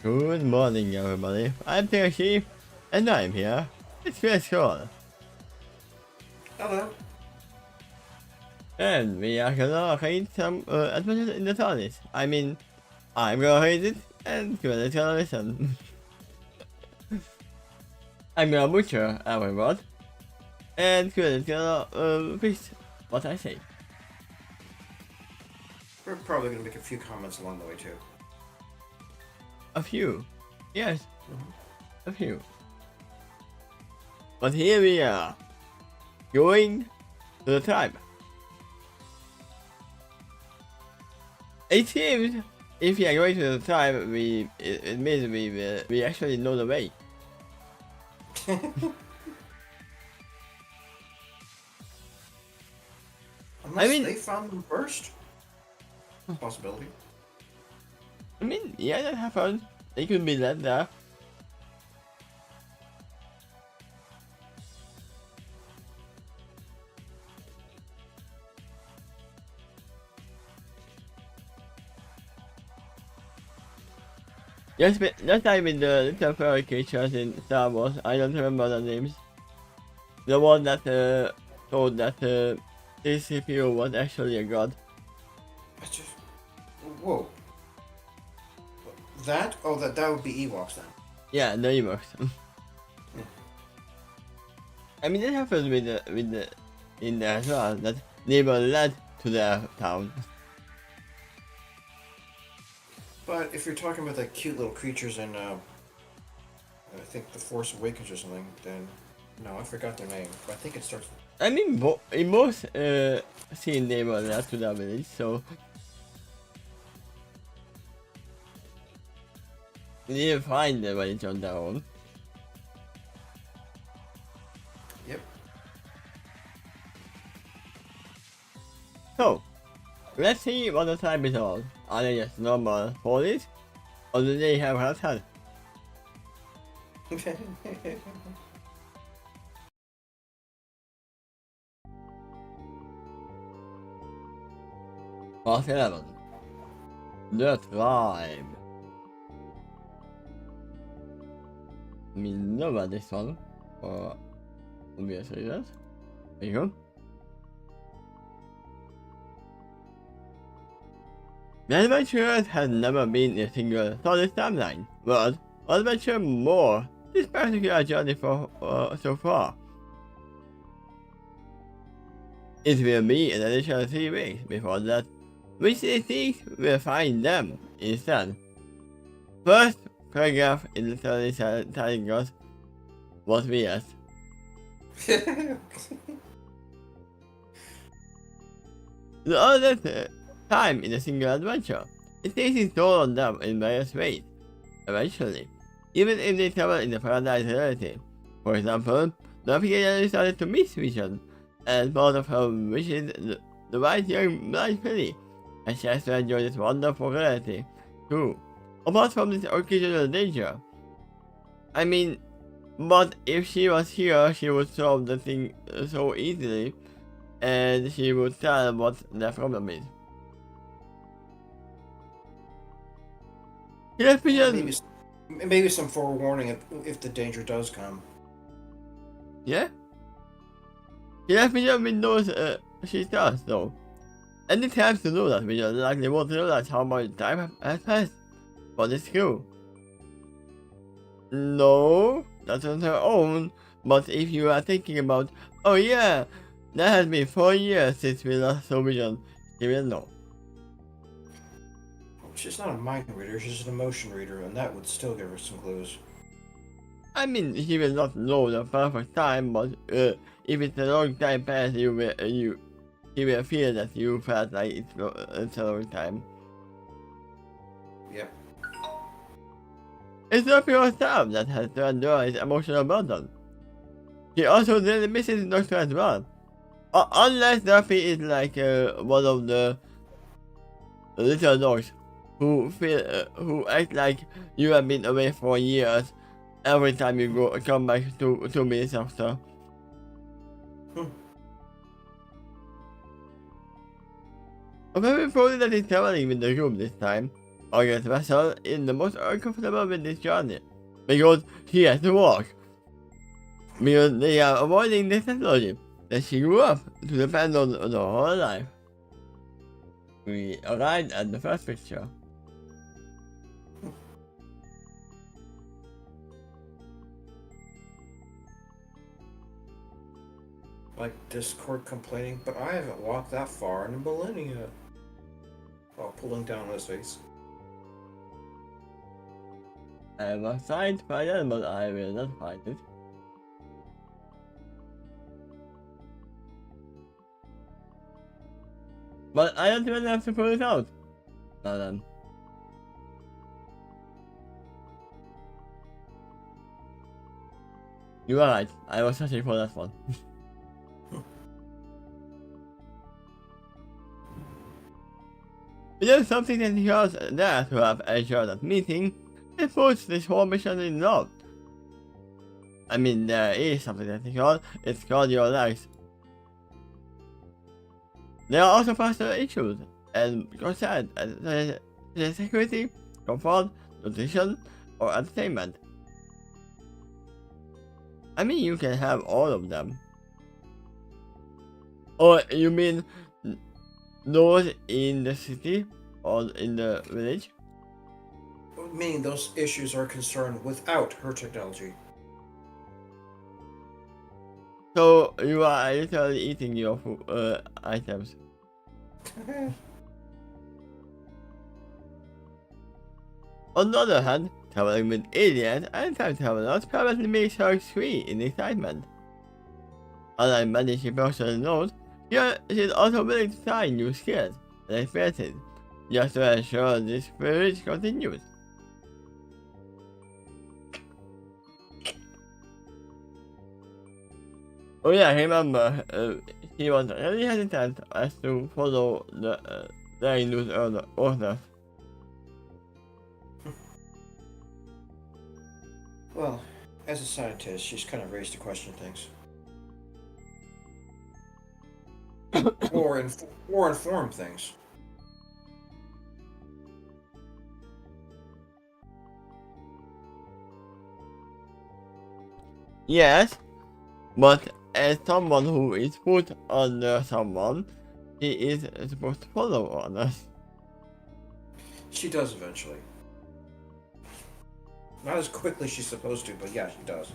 Good morning, everybody. I'm Tashi, and I'm here. It's Quill. Hello. And we are gonna read some adventures in the TARDIS. I mean, I'm gonna read it, and Quill is gonna listen. I'm gonna butcher every word, and Quill is gonna fix what I say. We're probably going to make a few comments along the way, too. A few. Yes, a few. But here we are, going to the tribe. It seems if we are going to the tribe, it means we actually know the way. Unless they found them first. Possibility. I mean, yeah, that happened. They could be led there. Just like with the little fairy creatures in Star Wars, I don't remember the names. The one that told that this CPU was actually a god. I just... Whoa. That? Oh, that would be Ewoks then. Yeah, the Ewoks. I mean, that happens with the in there as well, that they were led to their town. But if you're talking about the cute little creatures in, I think The Force Awakens or something, then... No, I forgot their name. But I think it starts... I mean, in most scenes they were led to their village, so... They didn't find the village on their own. Yep. So, let's see what the tribe is all. Are they just normal police? Or do they have health? Part 11. The tribe. I mean, know about this one for obvious reasons. There you go. The adventurers had never been in a single solid timeline, but adventure more this particular journey for so far. It will be an additional 3 weeks before that, which they think will find them instead. First paragraph in the story telling us what we asked. The other time in a single adventure, it takes its toll on them in various ways. Eventually, even if they travel in the paradise reality. For example, Navigator started to miss vision, and part of her wishes the white young blind filly, and she has to enjoy this wonderful reality, too. Apart from this occasional danger. I mean, but if she was here, she would solve the thing so easily, and she would tell what the problem is. Maybe some forewarning if the danger does come. Yeah? She left me with those she does though. And it has to do that we just likely won't realize how much time has passed for this crew. No, that's on her own, but if you are thinking about, oh yeah, that has been 4 years since we last saw Vision, she will know. She's not a mind reader, she's an emotion reader, and that would still give her some clues. I mean, she will not know the perfect time, but if it's a long time past, she will feel that you felt like it's a long time. Yep. It's not yourself that has to endure his emotional burden. She also really misses Doctor as well. Unless Duffy is like one of the little dogs who act like you have been away for years every time you come back 2 minutes after. I'm very proud that he's traveling with the group this time. August vessel is the most uncomfortable with this journey because she has to walk. Because they are avoiding the technology that she grew up to depend on the whole life. We arrived at the first picture. Like Discord complaining, but I haven't walked that far in a millennia. While pulling down his face. I was trying to find it, but I will not find it. But I don't even have to pull it out. Now then. You are right, I was searching for that one. There's something that he was there to have ensured that meeting. It puts this whole mission in doubt. I mean, there is something that he called, it's called your legs. There are also personal issues and concerns as security, comfort, nutrition, or entertainment. I mean, you can have all of them. Or you mean those in the city or in the village? Meaning those issues are concerned without her technology. So you are literally eating your food, items. On the other hand, traveling with aliens and time travelers probably makes her scream in excitement. Unlike many she personally knows, she is also willing to try new skills and experiences, just to ensure this privilege continues. Oh yeah, remember, he was really hesitant as to follow the news orders. Well, as a scientist, she's kind of raised to question things. or inform things. Yes, but as someone who is put under someone, he is supposed to follow orders. She does eventually. Not as quickly as she's supposed to, but yeah, she does.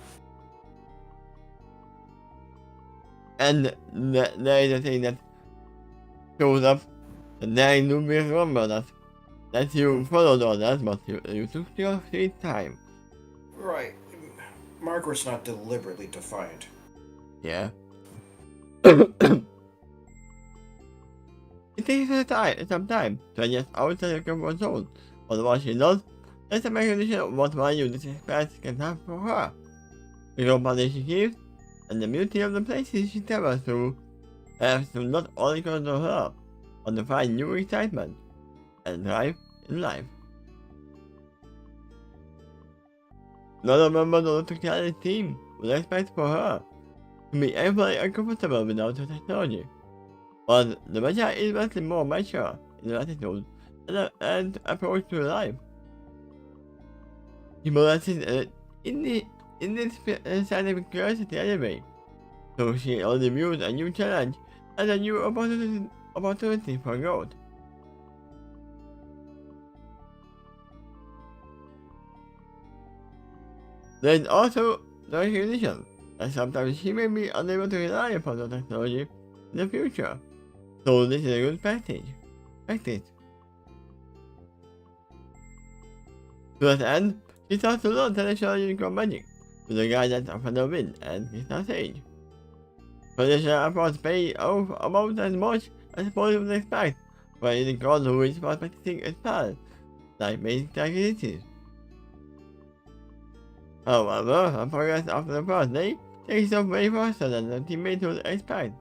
And there is a thing that shows up, and there is no big remember that you followed orders, but you took your sweet time. Right. Margaret's not deliberately defiant. Yeah. It takes some time to adjust outside your comfort zone. But what she does, is a recognition of what value this experience can have for her. The company she keeps, and the beauty of the places she travels through, have to not only control her, but to find new excitement and thrive in life. Another member of the Totality team would expect for her to be equally uncomfortable without the technology, but the Magi is vastly more mature in their attitude and approach to life. He possesses in this scientific curiosity anyway, so she only views a new challenge as a new opportunity for growth. There is also the recognition that sometimes she may be unable to rely upon the technology in the future, so this is a good practice. To that end, she starts to learn traditional unicorn magic with the guidance of the wind and crystal sage. Traditional efforts pay off about as much as one would expect for a unicorn who is practicing a spell, like basic activities. However, her progress after the first day takes off way faster than the teammates would expect,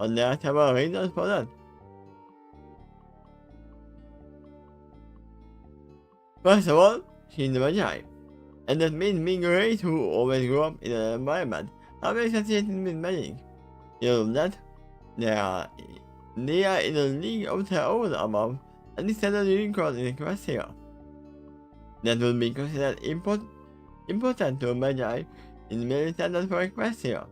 and there are several reasons for that. First of all, she is a Magi, and that means being a race who always grew up in an environment heavily associated with magic. You know that they are in a league of their own above and instead of unicorn in Equestria. That would be considered important to a Magi in the military standard for Equestria.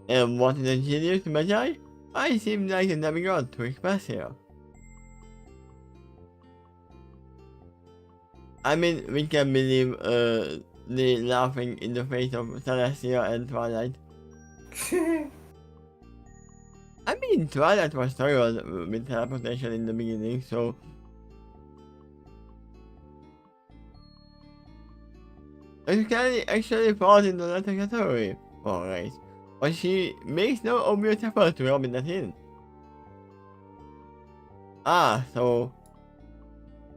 And what is a genius to Magi? I seem like a demigod to Equestria. I mean, we can believe the laughing in the face of Celestia and Twilight. I mean, Twilight was struggled with teleportation in the beginning, so... Kelly actually falls into that category, alright. But she makes no obvious effort to rub that in. Ah, so...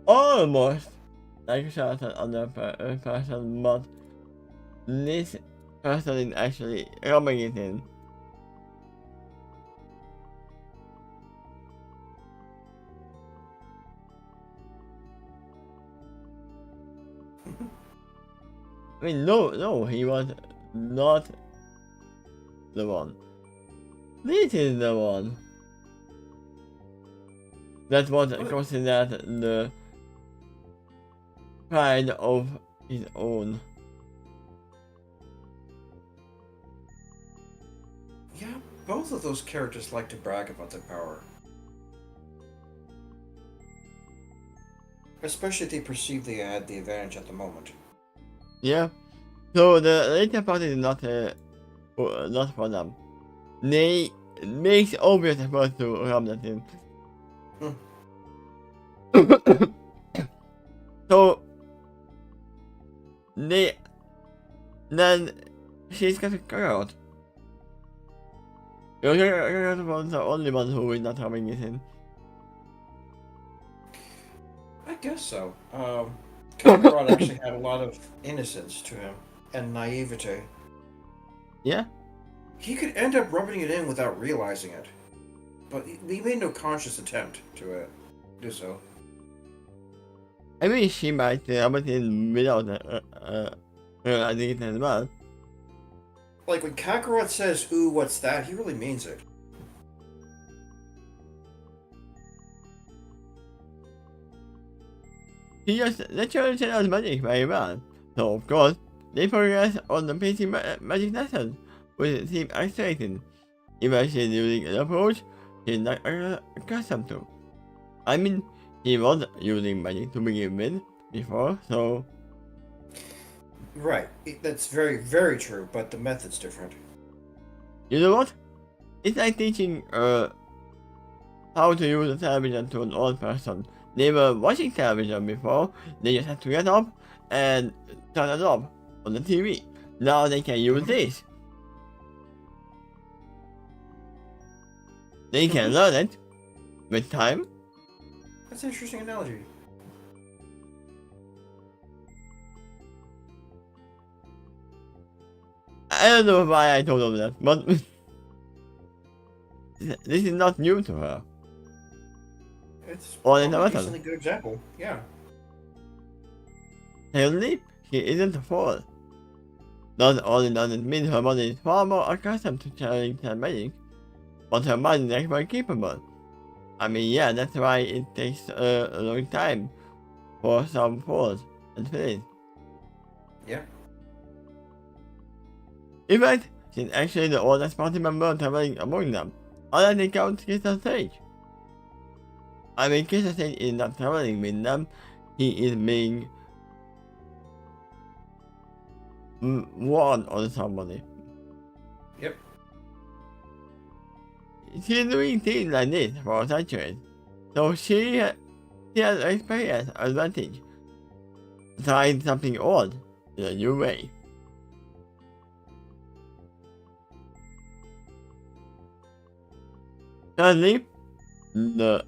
Almost! Like a shot at other person, but... This person is actually rubbing it in. I mean, no, he was not the one. This is the one. That was considered the pride of his own. Yeah, both of those characters like to brag about their power. Especially if they perceive they had the advantage at the moment. Yeah. So the later part is not for them. They makes obvious effort to rub that in. So then she's got a out. You're was the only one who is not rubbing it in. I guess so. Kakarot actually had a lot of innocence to him and naivete. Yeah. He could end up rubbing it in without realizing it, but he made no conscious attempt to do so. I mean, she might rub it in without realizing it as well. Like when Kakarot says, "Ooh, what's that?" he really means it. He just literally channels magic very well. So of course, they progress on the basic magic lessons, which seem frustrating. Even she's using an approach she's not accustomed to. I mean, he was using magic to begin with before, so... Right, that's very, very true, but the method's different. You know what? It's like teaching how to use a television to an old person. They were watching television before, they just had to get up and turn it off on the TV. Now they can use this. They can learn it with time. That's an interesting analogy. I don't know why I told them that, but this is not new to her. It's Or a in the decently good example, yeah. Secondly, she isn't a fool. Not only does it mean her body is far more accustomed to channeling magic, but her mind is actually capable. I mean, yeah, that's why it takes a long time for some fools and fairies. Yeah. In fact, she's actually the oldest party member traveling among them. Other than count Crystal Sage. I mean, Crystal Sage is not traveling with them, he is being warned on somebody. Yep. She's doing things like this for centuries, so she has experience advantage, trying something odd in a new way. Thirdly, no,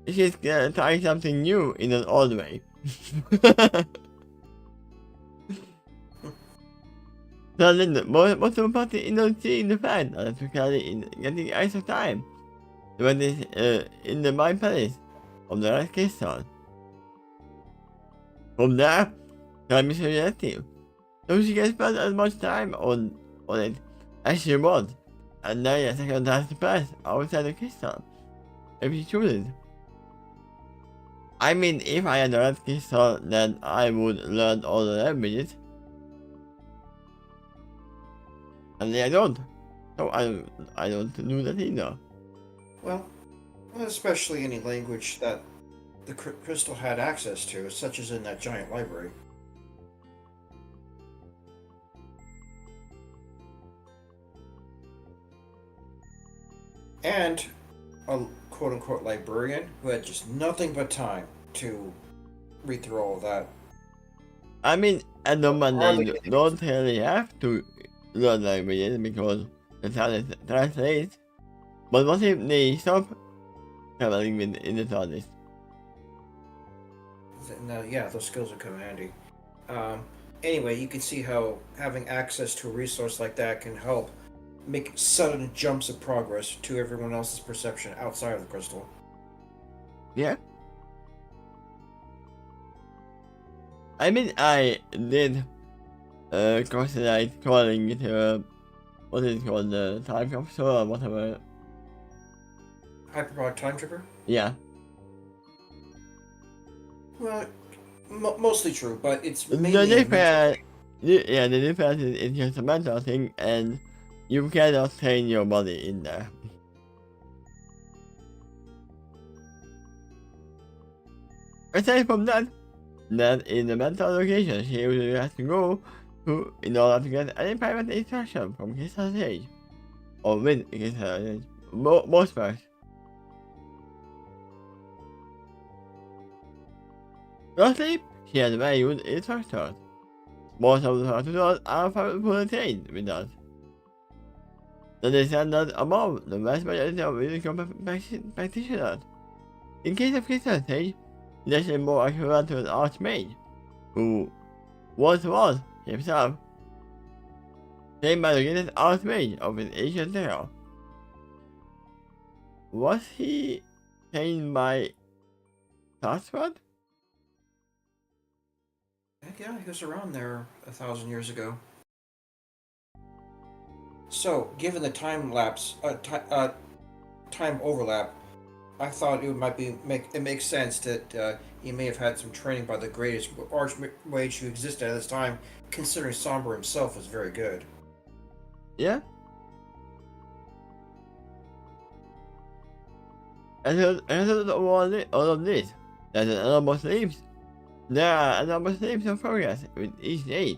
she's trying something new in an odd way. Thirdly, the most important in seeing the fact that especially in getting extra time when it's in the mind palace of the Red Crystal. From there, time is relative, so she can spend as much time on it as she wants. and then a second has to pass outside the crystal, if you choose it. I mean, if I had the red crystal, then I would learn all the languages. And I don't. So I don't do that either. Well, especially any language that the crystal had access to, such as in that giant library. And a quote-unquote librarian who had just nothing but time to read through all of that. I mean, at the moment Hardly they anything. don't really have to learn languages because the TARDIS translates. But what if they stop traveling in the TARDIS? Yeah, those skills would come in handy. Anyway, you can see how having access to a resource like that can help make sudden jumps of progress to everyone else's perception outside of the crystal. Yeah. I mean, I did consider calling it what is it called, the time capsule or whatever. Hyperbolic time tripper? Yeah. Well, mostly true, but it's The mainly difference, yeah, the difference is it's just a mental thing, and you cannot train your body in there. Aside from that in the mental location she usually has to go to in order to get any private instruction from Crystal Sage. Or with Crystal Sage. Most parts. Lastly, she has very good instructors. Most of the tutors are fully trained with us. The standard above the vast majority of musical practitioners. In case of Crystal Sage, this is more accurate to an archmage, who was himself trained by the greatest archmage of an ancient era. Was he trained by Sarsford? Heck yeah, he was around there 1,000 years ago. So, given the time overlap, I thought it might makes sense that he may have had some training by the greatest archmage who existed at this time, considering Somber himself was very good. Yeah. As a result of all of this, there's an enormous leaps. There are enormous leaps of progress with each day.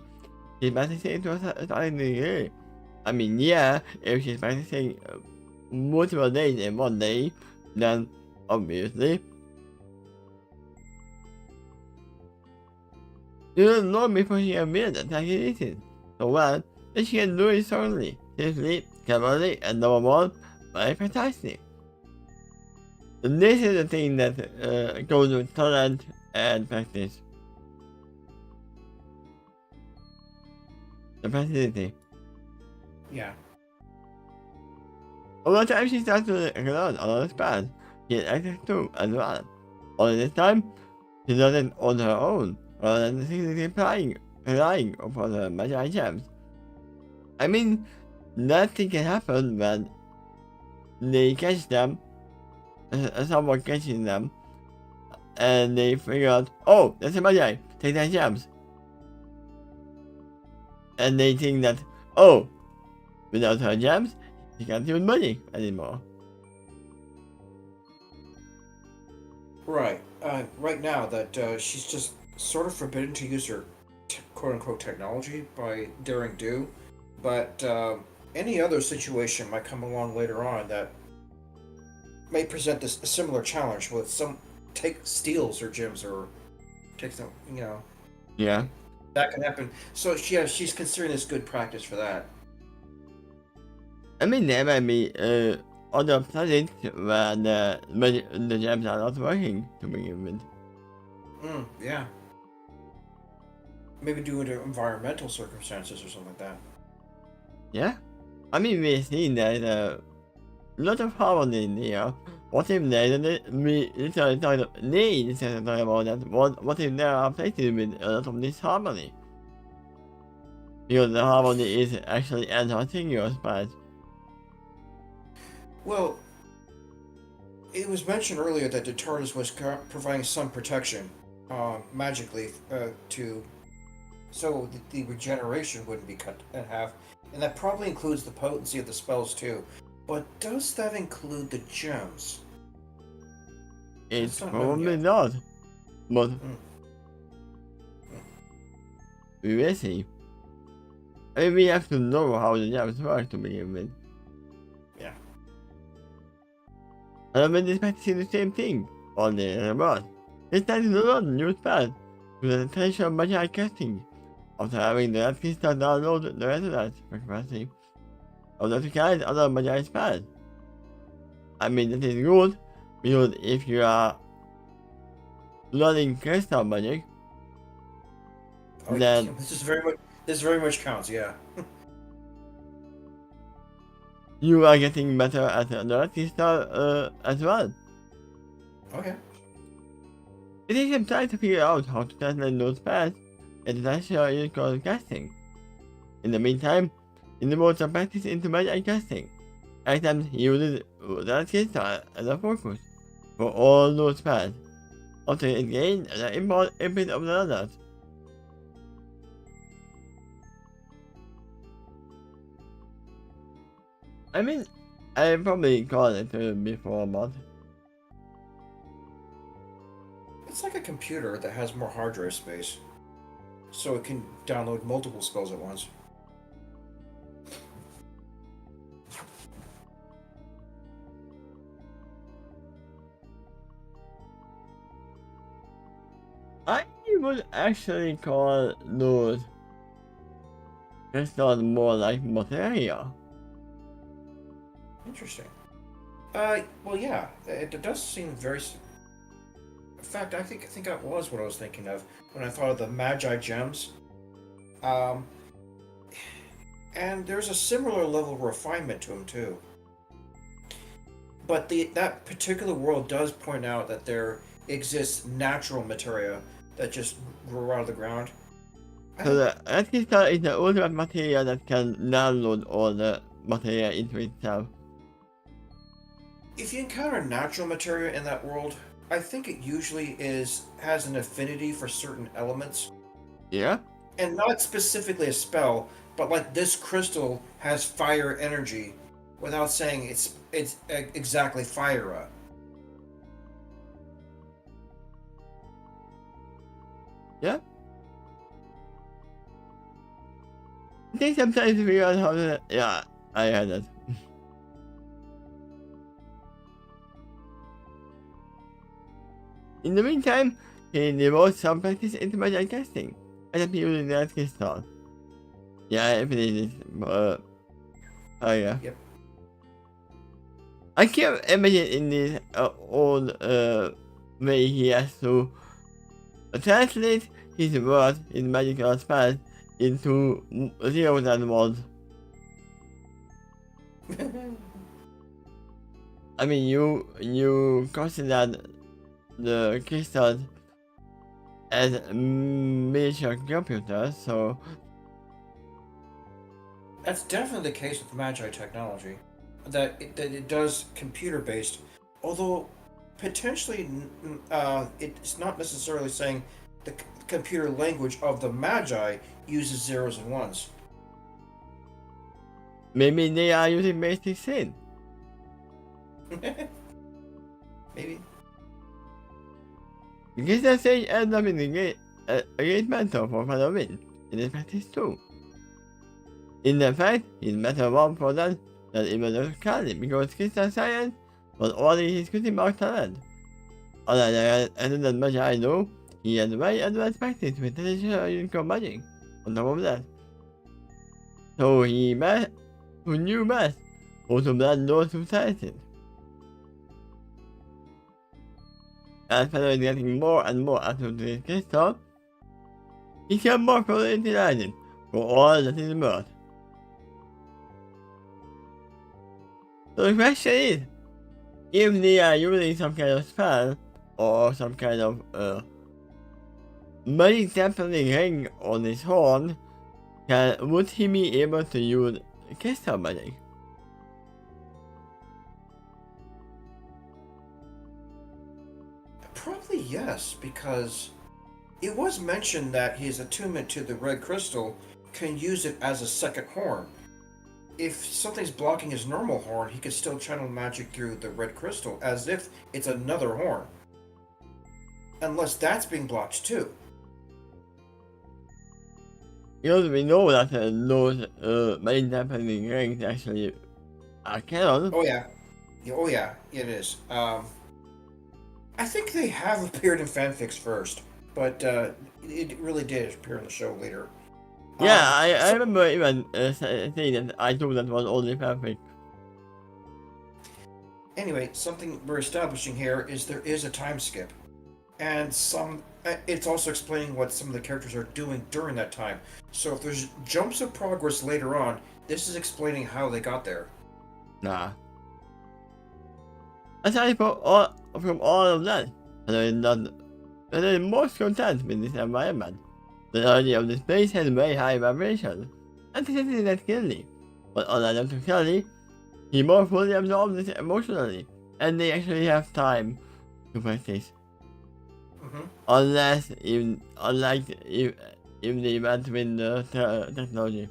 She's practicing to a starting degree. I mean, yeah, if she's practicing multiple days in one day, then obviously you don't know before she admits that she is it. So well, that she can do it strongly, safely, cleverly, and number one, very fantastic. This is the thing that goes with talent and practice. The facility. Yeah. Over time she starts to learn all the spells she has access to as well. All this time, she does it on her own, rather than secretly relying upon her magic items. I mean, nothing can happen when they catch them, someone catching them, and they figure out, oh, that's a magic, take that gems. And they think that, oh, without her gems, she can't use money anymore. Right. Right now, that she's just sort of forbidden to use her quote-unquote technology by daring do, but any other situation might come along later on that may present a similar challenge with steals her gems or takes them, Yeah. that can happen. So she's considering this good practice for that. I mean, there might be other planets where the gems are not working to begin with. Yeah. Maybe due to environmental circumstances or something like that. Yeah. I mean, we've seen there's a lot of harmony in here. What if we literally talk about that? What if there are places with a lot of disharmony? Because the harmony is actually enhancing your spells. Well, it was mentioned earlier that the TARDIS was providing some protection, magically, to so the regeneration wouldn't be cut in half, and that probably includes the potency of the spells too. But does that include the gems? It's That's not known probably yet. not, but Mm. we will see. I mean, we have to know how the jobs work to begin with. Yeah. And I've been expecting the same thing all day about. They started to run new spells with the potential of magic casting after having the artist download the resonance frequency of the kind other magic spells. I mean, that is good because if you are learning crystal magic, Oh, then this is very much. This very much counts. Yeah. you are getting better at the artist as well. Okay. It takes some time to figure out how to translate those spells into natural unicorn casting. In the meantime, in the modes of practice into magic casting, items uses that crystal as a focus for all those spells, until it gains the imprint of the others. I mean, I probably called it before, but It's like a computer that has more hard drive space, so it can download multiple spells at once. I would actually call those crystals more like materia. Interesting. Well, yeah, it does seem very. In fact, I think that was what I was thinking of when I thought of the Magi gems. Um, and there's a similar level of refinement to them too. But that particular world does point out that there exists natural materia that just grow out of the ground. I So think the red crystal is the ultimate materia that can download all the materia into itself. if you encounter natural materia in that world, I think it usually has an affinity for certain elements, Yeah? and not specifically a spell, but like this crystal has fire energy, without saying it's exactly fire. Yeah? It takes some time to figure out how to... Yeah, I had that. In the meantime, he devotes some practice into magic casting, and I'm using that crystal. Yeah, I finished it, oh yeah. Yep. I can't imagine in this old way he has to translate his words, his magical spells, into zeros and ones. I mean, you consider the crystals as miniature computers, so That's definitely the case with Magi technology. That it does computer based, although potentially it's not necessarily saying the computer language of the Magi uses zeros and ones. maybe they are using basic sin. Maybe. Because the sage ends up in a great mentor for Halloween in this practice too. In the fact, he's better one for that than even the Kali because Christian science was only his critical talent. Other than much I know, he has very advanced practice with traditional unicorn magic on top of that. So who knew best how to blend those two sciences. As Fellow is getting more and more out of this crystal, he can more fully utilize it for all that is worth. So the question is, if they are using some kind of spell or some kind of magic sampling ring on his horn, would he be able to use crystal magic? yes, because it was mentioned that his attunement to the red crystal can use it as a second horn. If something's blocking his normal horn, he can still channel magic through the red crystal as if it's another horn. Unless that's being blocked too. We know that those main happening rings actually are canon. Oh yeah. Oh yeah, it is. I think they have appeared in fanfics first, but it really did appear in the show later. Yeah, I remember even saying that I thought that was only perfect. Anyway, something we're establishing here is there is a time skip, and it's also explaining what some of the characters are doing during that time. So if there's jumps of progress later on, this is explaining how they got there. Nah. Aside from all of that, I'm most content with this environment. The energy of the space has very high vibration, and this is that Kelly. But unlike Dr. Kelly, he more fully absorbs this emotionally, and they actually have time to practice. Unlike if they went with the technology.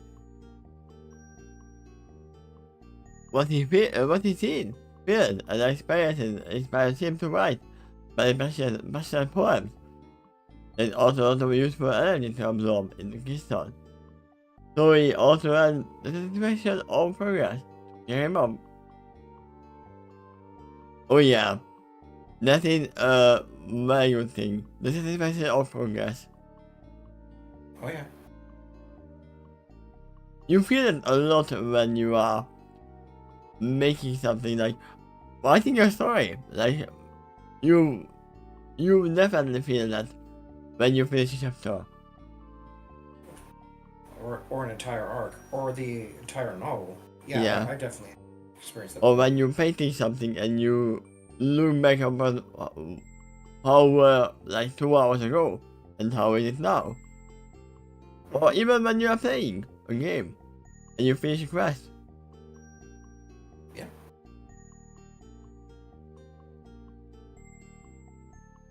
What he seen, feels, and inspires him to write by passionate poems. And also a lot of useful energy to absorb in the crystal. So he also had the satisfaction of progress to cheer him up. Oh yeah, that is a very good thing. The satisfaction of progress. Oh yeah. You feel it a lot when you are making something like writing your story. Like you definitely feel that when you finish a chapter. Or an entire arc, or the entire novel. Yeah. I definitely experienced that. Or when you're painting something and you look back about how like 2 hours ago and how it is now. Or even when you are playing a game and you finish a quest. Yeah.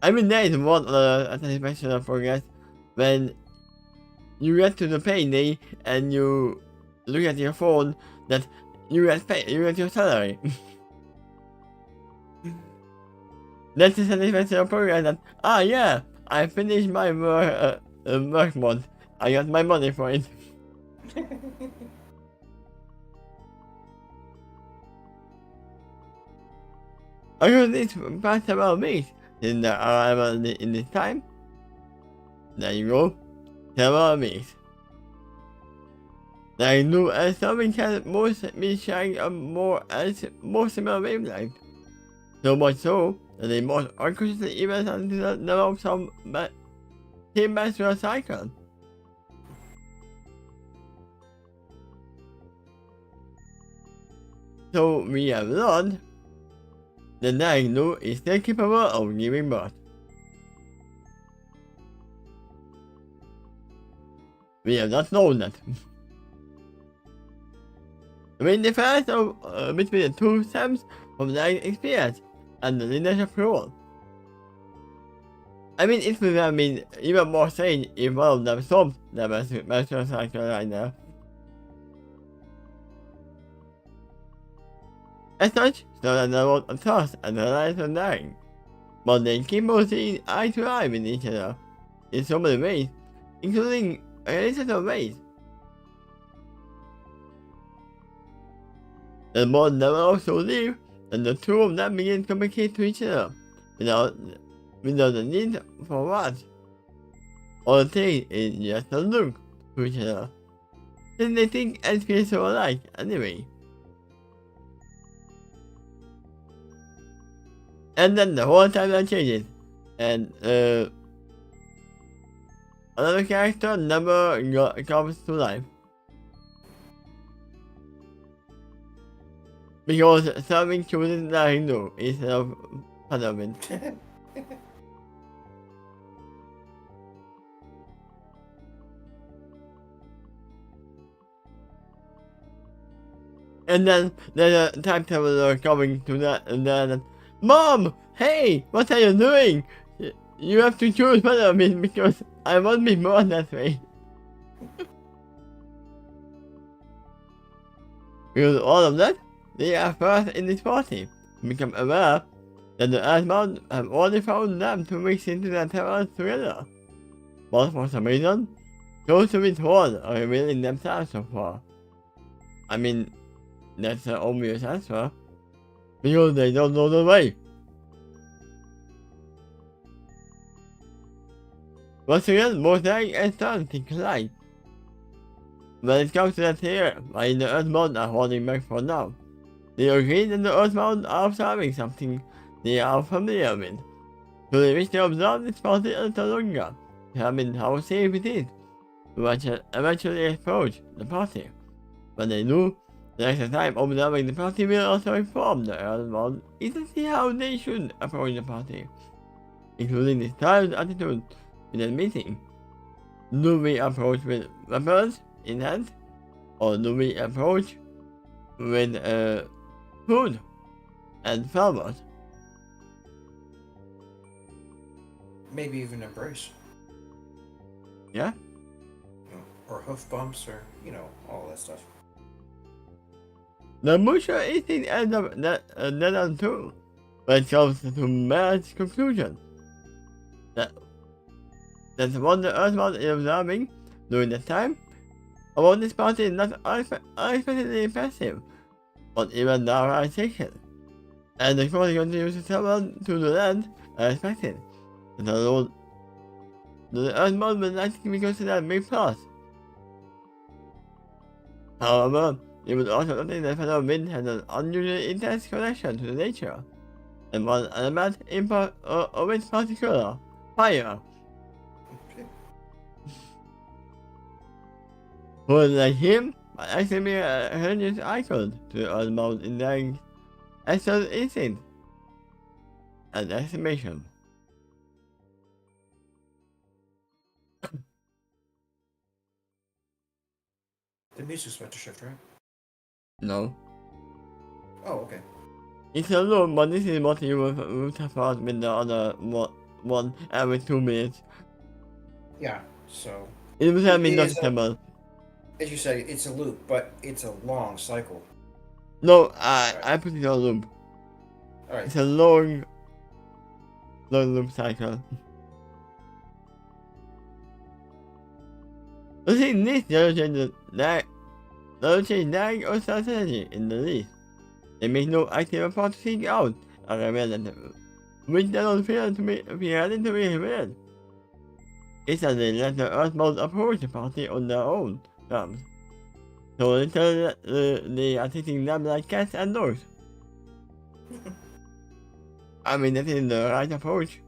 I mean, there is one satisfaction of progress when you get to the payday and you look at your phone that you get your salary. That's the satisfaction of progress that, yeah, I finished my work month. I got my money for it. I got this past several weeks in the arrival in this time. There you go. Several weeks. I knew something has be sharing a more similar wavelength. So much so that they most unconsciously even started to develop some team menstrual cycle. So we have learned that Nagno is still capable of giving birth. We have not known that. I mean, the first of between the two stems of the experience and the leadership role. I mean, it would have been even more strange if one of them stopped the menstrual cycle right now. As such, so that there was a trust and the lives were dying. But they keep on seeing eye to eye with each other in so many ways, including a list of ways. The bond never also leave, and the two of them begin to communicate to each other without the need for words. All they take is just a look to each other, since they think and feel so alike anyway. And then the whole timeline changes, and another character never comes to life. Because something chooses nothing new instead of punishment. And then there's a time traveler coming to that, and then, Mom! Hey! What are you doing? you have to choose one of it because I won't be born that way. Because all of that, they are first in this party to become aware that the Earthbound have already found them to mix into their terrors together. But for some reason, those to withhold are revealing themselves so far. I mean, that's the obvious answer. Because they don't know the way. Once again, Mosaic and Sun think alike. When it comes to that here, while the Earthbound are holding back for now, they agree that the Earthbound are observing something they are familiar with. So they wish to observe this party a little longer, determine how safe it is to eventually approach the party. When they do, the extra time observing the party will also inform the Earthbound exactly how they should approach the party, including the style's attitude in the meeting. Do we approach with weapons in hand, or do we approach with food and flowers? Maybe even embrace. Yeah? Or hoof bumps, or, all that stuff. The mutual instinct ends up dead on two, when it comes to Matt's conclusion. That's what the Earthbound is observing during that time. About this party is not unexpectedly impressive, but even downright taken. And the party continues to travel to the land as expected. The Earthbound will likely be considered a big plus. However, it would also notice that fellow wind has an unusually intense connection to the nature, and one element of its particular, fire. Who is like him, but actually be a religious icon to the Earthbound in their essence instinct and estimation. The music's about to shift, right? No. Oh, okay. It's a loop, but this is what you would have thought with the other one every 2 minutes. Yeah, so... It would have been It is noticeable. As you say, it's a loop, but it's a long cycle. No, I put it on loop. Alright. It's a long loop cycle. You see, this doesn't change lag or strategy in the least. They make no active effort to seek out a rebellion, which they don't feel to be ready to be rebelled. Instead, they let the Earthbound approach the party on their own terms. So literally are treating them like cats and dogs. I mean, that is the right approach.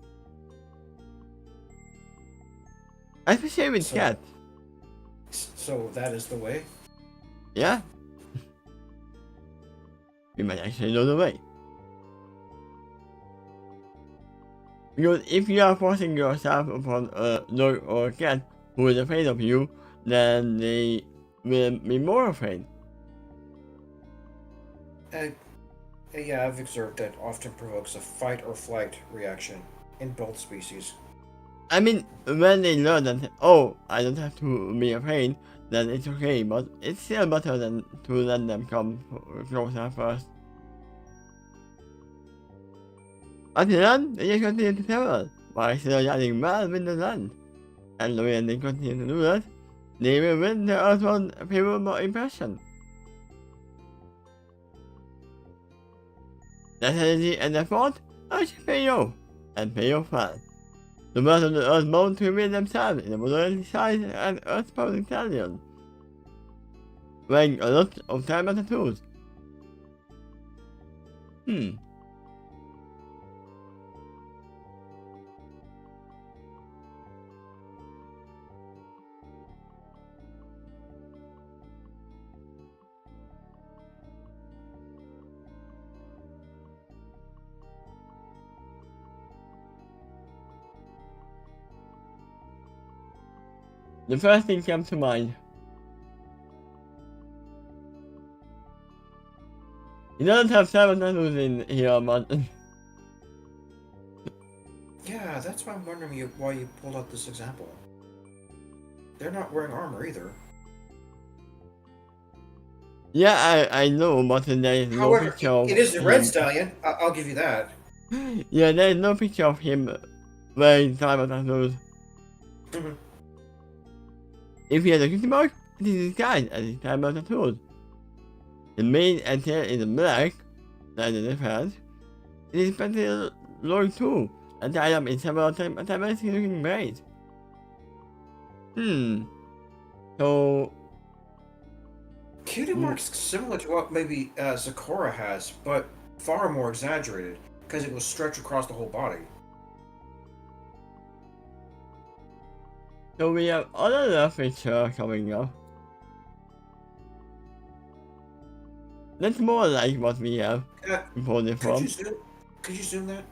Especially with cats. So that is the way? Yeah. You might actually know the way. Because if you are forcing yourself upon a dog or a cat who is afraid of you, then they will be more afraid. Yeah, I've observed that often provokes a fight or flight reaction in both species. I mean, when they learn that, oh, I don't have to be afraid, then it's okay, but it's still better than to let them come closer first. Until then, they just continue to travel, while still running well with the land. And when they continue to do that, they will win the Earthbound favorable impression. That energy and effort should pay off, and pay off well. The birds of the Earthbound to reveal themselves in a moderately sized and earthbound stallion, weighing a lot of time at the tools. The first thing comes to mind. He doesn't have 7 tattoos in here, but... Yeah, Yeah, that's why I'm wondering why you pulled out this example. They're not wearing armor either. Yeah, I know, but there is no However, picture of it is the Red him. Stallion. I'll give you that. Yeah, there is no picture of him wearing cyber tattoos. Mhm. If he has a cutie mark, it is disguised as his cyber tattoos. The main and tail is black, like the difference. It is pretty long too, and tied up in several fantastic looking braids. So, Cutie mark's similar to what maybe Zakora has, but far more exaggerated because it was stretched across the whole body. so we have another feature coming up. That's more like what we have imported Could you from. zoom? Could you zoom that?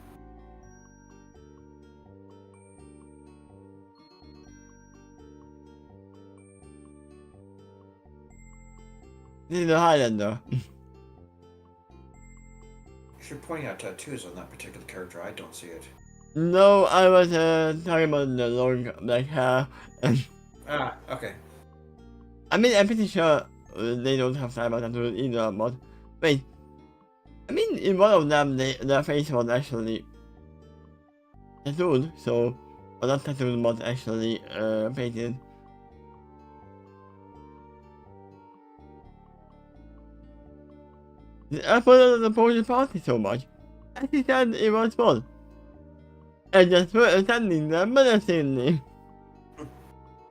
This is the Highlander. If you're pointing out tattoos on that particular character, I don't see it. No, I was talking about the long black hair. Ah, okay. I mean, I'm pretty sure they don't have cyber tattoos either, but wait. I mean, in one of them, their face was actually tattooed, so, well, not tattooed, but actually painted. I followed the Polish party so much. I he said it was fun. I just were standing there menacingly.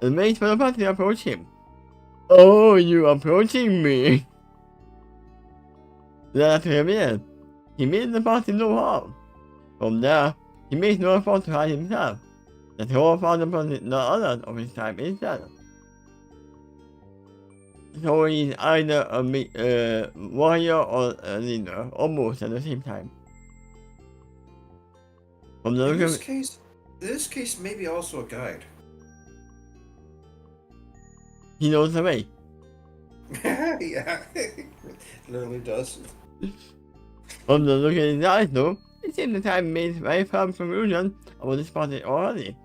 The mates for the party approached him. Oh, you approaching me? Then after him in, he made the party no harm. From there, he made no effort to hide himself. The troll found upon the others of his time instead. So he's either a warrior or a leader, almost at the same time. From the In look of this case, maybe also a guide. he knows the way. Yeah, literally does. From the look of his eyes, though, it seems the time made very firm conclusion about this party already.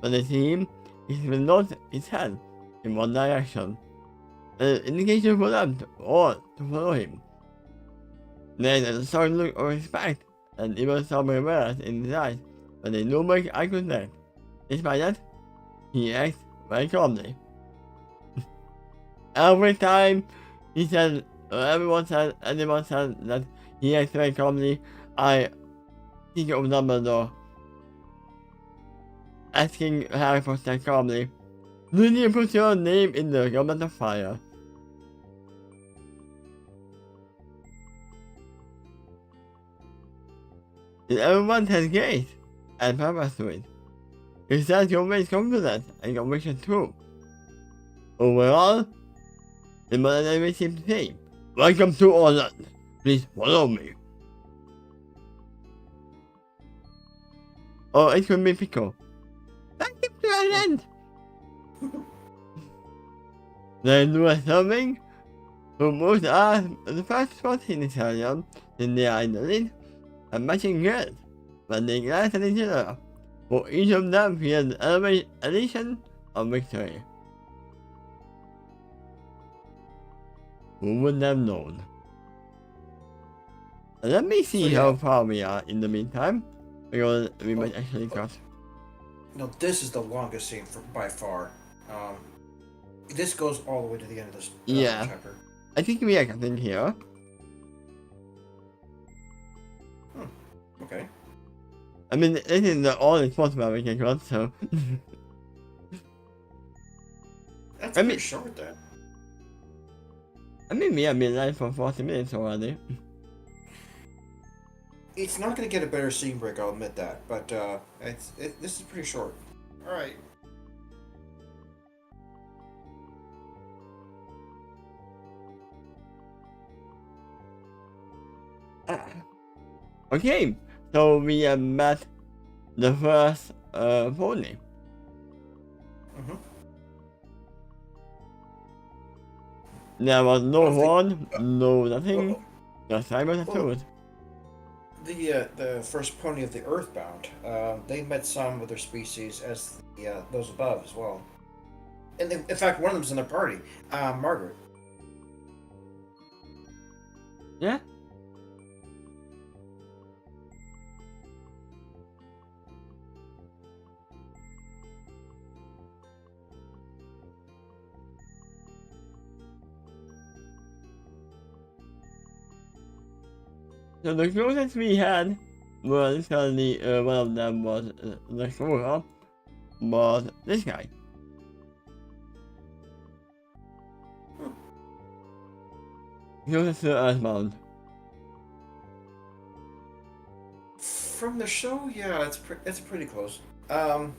But it seems he will nod his head in one direction, an indication for them to follow him. Then a sudden look of respect and even some awareness in his eyes, but they no make eye contact. Despite that, he acts very calmly. Every time he said, anyone said that he acts very calmly, I think of Dumbledore asking Harry Potter calmly, "Do you put your name in the goblet of fire?" Everyone has grace and purpose to it. He says your ways confidence and conviction too. Overall, the modern enemy seems the same. Welcome to Orland. Please follow me. Oh, it could be Pico. Thank you to Orland. They do a serving who moves are the first spot in Italian, then they are in the lead and matching good, but they glance at each other. For each of them feels an addition of victory. Who would have known? Let me see how far we are in the meantime, because we might actually cut. No, this is the longest scene by far. This goes all the way to the end of this chapter. I think we are cutting here. Okay. I mean, this is the only spot where we can cut, so. That's pretty short then. I mean, we have been live for 40 minutes already. It's not going to get a better scene break, I'll admit that, but this is pretty short. Alright. Okay, so we have met the first pony. There was no horn, no nothing, just cyber tattoos. the first pony of the Earthbound. They met some other species as those above as well. And in fact, one of them's in their party. Margaret. Yeah. So the closest we had was currently one of them was the Sora, was this guy. Closest to Earthbound. From the show, yeah, it's pretty close. I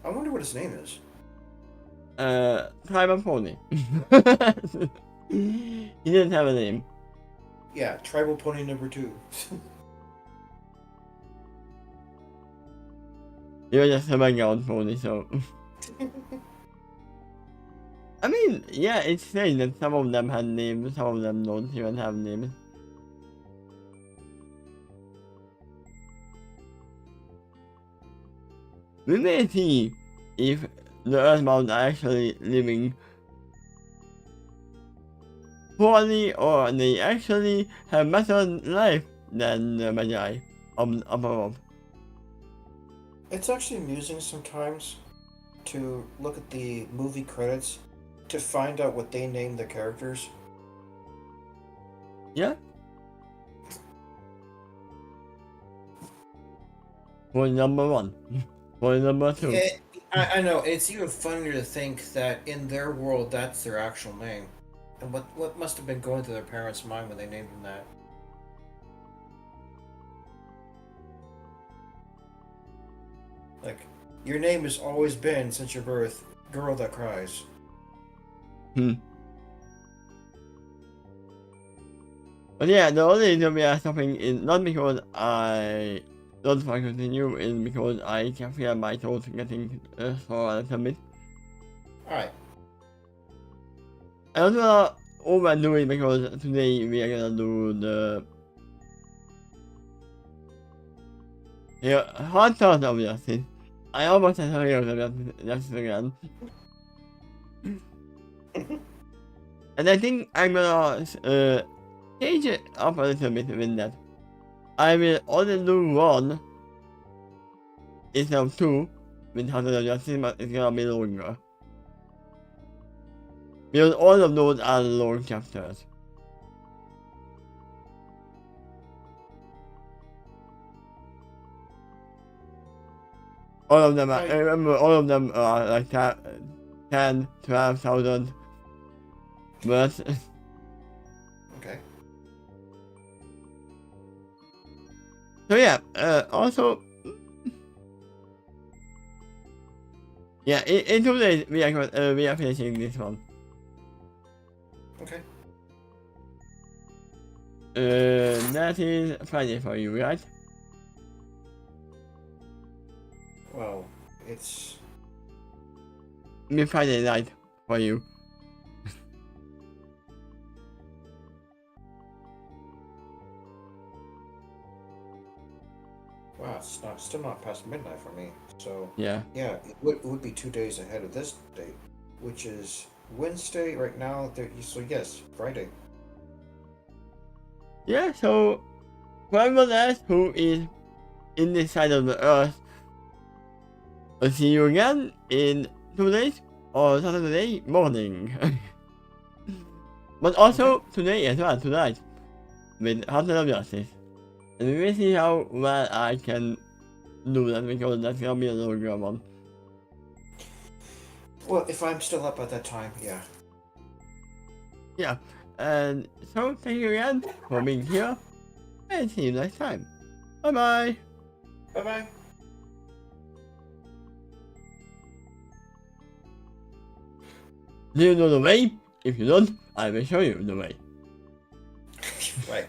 wonder what his name is. Tribal Pony. He didn't have a name. Yeah, Tribal Pony number 2. He was just a background pony, so. I mean, yeah, it's strange that some of them had names, some of them don't even have names. We may see if the Earthbound are actually living poorly or they actually have better life than the Magi up above. It's actually amusing sometimes to look at the movie credits to find out what they name the characters. Yeah? For number 1. For number 2. I know, it's even funnier to think that in their world that's their actual name. And what must have been going through their parents' mind when they named them that? Like, your name has always been, since your birth, Girl That Cries. But yeah, the only reason we are stopping is not because I don't want to continue, is because I can feel my throat getting sore a little bit. Alright. I don't wanna overdo it because today we are gonna do the hard thought of justice. I almost said Heroes of Justice again. And I think I'm gonna change it up a little bit with that. I will only do 1 instead of 2 with Heroes of Justice, but it's gonna be longer. Because all of those are long chapters. All of them are, I remember all of them are like 10, 12,000 words. Okay. So yeah, also, yeah, in 2 days we are finishing this one. Okay. That is Friday for you, right? Well, it's... I mean Friday night for you. Wow, it's still not past midnight for me. So, Yeah. yeah, it would be 2 days ahead of this date, which is Wednesday right now. So yes, Friday. Yeah, so for everyone else who is in this side of the earth, I'll see you again in 2 days or Saturday morning. But also today as well, tonight, with Heart of Justice. And we will see how well I can do that because that's gonna be a longer one. Well, if I'm still up at that time, yeah. Yeah, and so thank you again for being here, and see you next time. Bye bye! Bye bye. Do you know the way? If you don't, I will show you the way. Right.